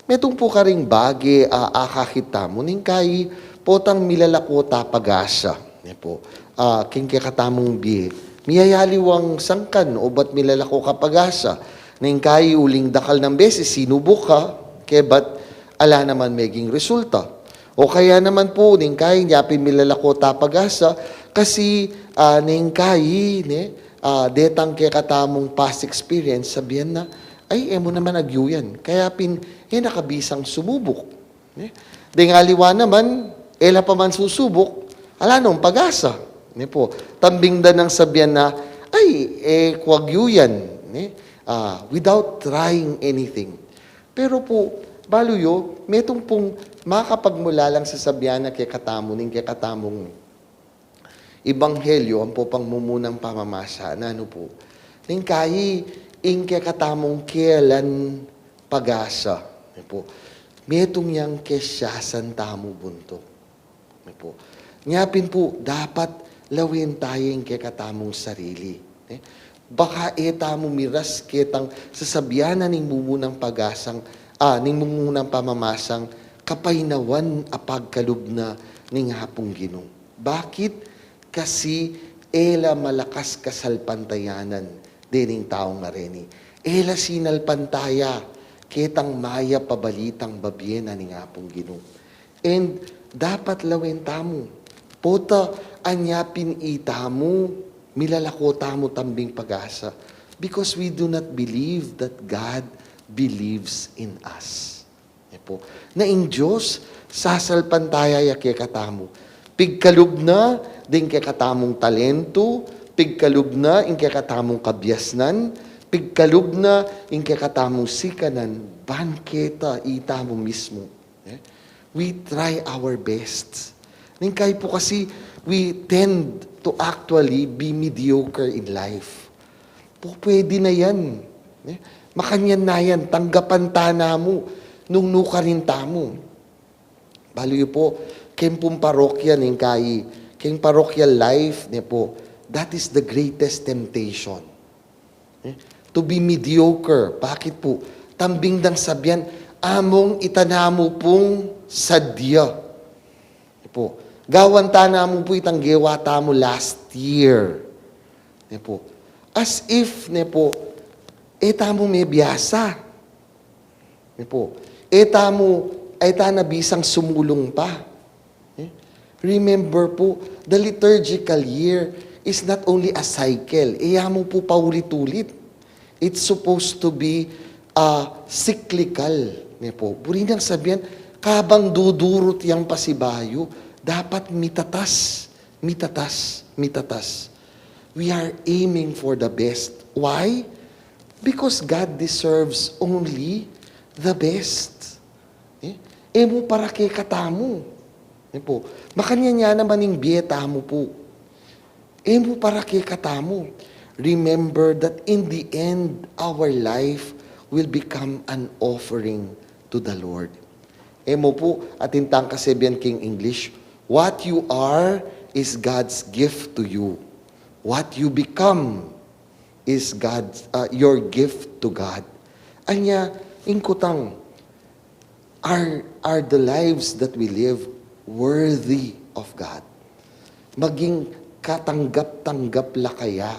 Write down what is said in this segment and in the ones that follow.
Metong po karing bagi akakita mo ning kay potang milalako tapagasa. Ne po. King katamong bi. Miyayaliwang sangkan o ba't milalako kapagasa. Ning kay uling dakal ng beses sinubok ka kaya ba't ala naman maging resulta. O kaya naman po ning kay yapin milalako tapagasa kasi ning kay detang kaya katamong past experience sabihan na ay emo naman agyuyan. Kaya nakabisang sumubok. Dengaliwa naman, ela pa man susubok, ala nung pag-asa. Po, tambing da ng sabihan na, ay, kwagyuyan. Without trying anything. Pero po, baluyo, metong pong makapagmula lang sa sabihan na kay katamong ibanghelyo, ang po pang mumunang pamamasa, na ano po, ning kayi, kaya katamong kailan pag-asa. Po. Metong yang kesyasan tamo bunto. Po. Ngapin po, dapat lawin tayong kaya katamong sarili. Baka etamo miras kitang sasabihan na ning mumunang pag-asang, ning mumunang pamamasang kapainawan apagkalub na ning hapong Ginoo. Bakit? Kasi ela malakas kasalpantayanan dining taong mareni. Ela sinalpantaya, kitang maya pabalitang babyen na ning apong Ginoo. And dapat lawin tamo. Pota anyapin itamo, milalako tamo tambing pag-asa. Because we do not believe that God believes in us. Po. Na in Diyos, sasalpantaya yakya katamo. Pigkalub na, din kaya katamong talento, pigkalub na, in kaya katamong kabyasnan, pigkalub na, in kaya katamong sikanan, banketa, ita mo mismo. We try our best. Ningkay po kasi, we tend to actually be mediocre in life. Po, pwede na yan. Makanyan na yan, tanggapan tana mo, nung nukarin tamo. Baliw po, kempong parokya ningkay, keng parochial life, po, that is the greatest temptation. To be mediocre. Bakit po? Tambing dang sabihan, among itanamo pong sadya. Po. Gawan tanamo po itang gewata mo last year. Po. As if, po, etamo may biyasa. Po. Etamo, ay tanabisang sumulong pa. Remember po, the liturgical year is not only a cycle. Mo po paulit-ulit. It's supposed to be cyclical. Po. Burinang sabihan, kabang dudurot yang pasibayo, dapat mitatas. We are aiming for the best. Why? Because God deserves only the best. Mo para kay katamo. Po. Makanya niya naman yung biyeta mo po. Mo para kay katamo. Remember that in the end, our life will become an offering to the Lord. Mo po, atintang kasabihan king English, what you are is God's gift to you. What you become is your gift to God. Anya, ingkutang, are the lives that we live worthy of God? Maging katanggap-tanggap la kaya,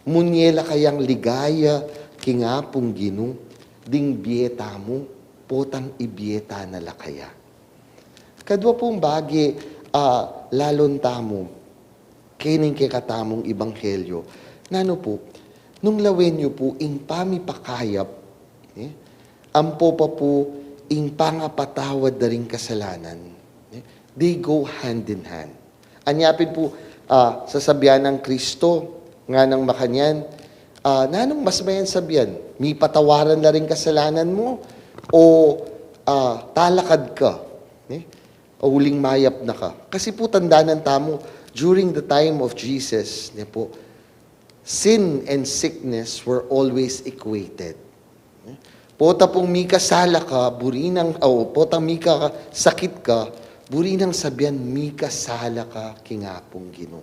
munyela kayang ligaya, kingapong Ginoo, ding biyeta mo, potang ibiyeta na la kaya. Kadwa pong bagi, lalon tamo, kining kikatamong ibanghelyo, nano po, nung lawen nyo po, ing pamipakayap, ampo pa po, ing pangapatawad na rin kasalanan, they go hand in hand. Anyapin po, sasabihan ng Kristo, nga ng makanyan, nanong mas mayan sabihan, may patawaran na rin kasalanan mo, o talakad ka, o huling mayap na ka. Kasi po tandaan tamo, during the time of Jesus, po, sin and sickness were always equated. Pota pong mika sala ka, burinang, potang mika sakit ka, burinang sabihan, mika sala ka, kingapong Ginoo.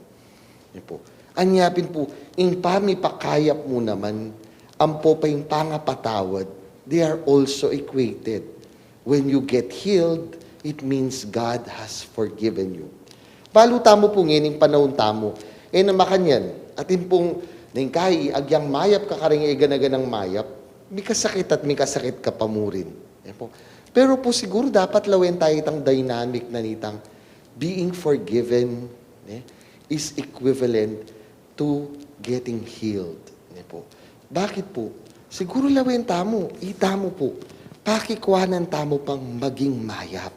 Po. Anyapin po, ing pamipakayap mo naman, ampo pa yung pangapatawad, they are also equated. When you get healed, it means God has forgiven you. Baluta mo po ngayon panahon tamo, na makanyan, atin pong ningkay, agyang mayap kakaring iganaganang mayap, may kasakit ka pa mo rin. Pero po siguro dapat lawen tayo itang dynamic na nitang being forgiven is equivalent to getting healed. Bakit po? Siguro lawen tamo, itamo po, pakikuhanan tamo pang maging mayap.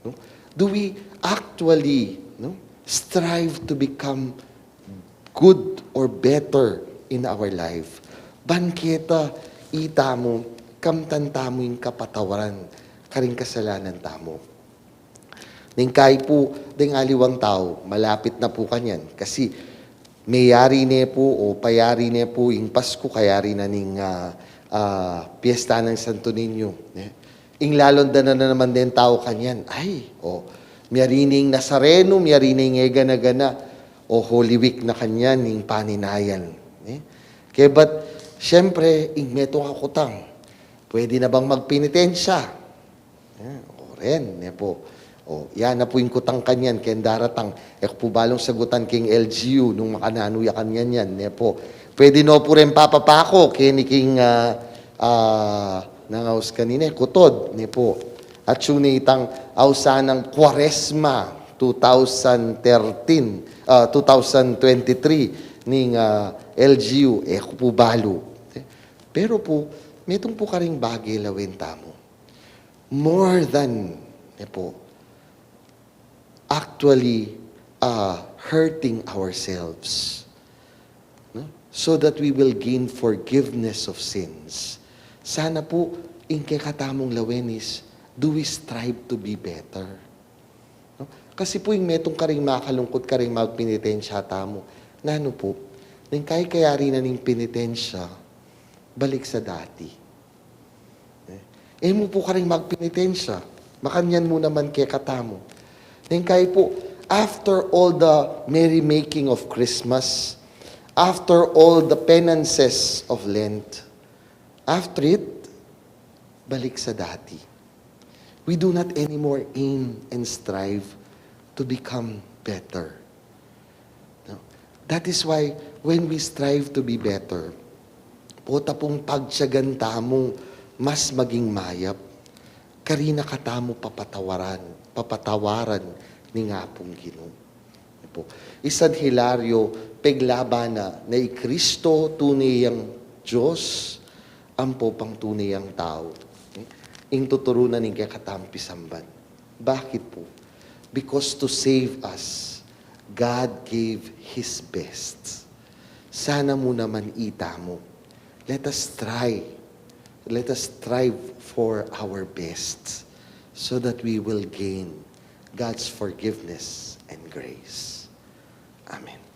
No? Do we actually strive to become good or better in our life? Banketa, itamo, kamtan tamo yung kapatawaran, karing kasalanan tamo. Ningkay po, ding aliwang tao, malapit na po kanyan. Kasi mayari ne po o payari ne po yung Pasko, kayari na ning piyesta ng Santo Niño. Ing lalonda na naman din tao kanyan. Miyarining Nazareno, miyarining Egana-gana, o Holy Week na kanyan, ing paninayan. Kaya ba't, syempre, ing meto kakutang, pwede na bang magpenitensya? O ren, po. Yan na po yung kutang kanyan, kaya daratang, po balong sagutan king LGU, nung makananuya kanyan yan, po. Pwede no po rin papapako, kaya ni king nangaus kanina, kutod, po. At yung itang ausanang Quaresma 2023 ning LGU, po balo. Pero po, metong po karing bagay lawin tamo. More than, po, actually hurting ourselves, so that we will gain forgiveness of sins. Sana po, ingke katamong lawenis, do we strive to be better? Kasi po yung metong karing makalungkot karing magpinitensya tamo, nano po, nang kayari na ning pinitensya, balik sa dati. Mo po karing magpinitensya, makanyan mo naman kay katamo. Nang kaya po, after all the merrymaking of Christmas, after all the penances of Lent, after it, balik sa dati. We do not anymore aim and strive to become better. No? That is why, when we strive to be better, pota pong pagtsagan tamong mas maging mayap, karina katamo papatawaran ni nga pong Ginoo. Isad Hilario, peglabana na Kristo tunayang Diyos, ampo pang tunayang tao. Ing tuturunan ng kakatampisamban. Bakit po? Because to save us, God gave His best. Sana mo naman itamo. Let us try. Let us strive for our best so that we will gain God's forgiveness and grace. Amen.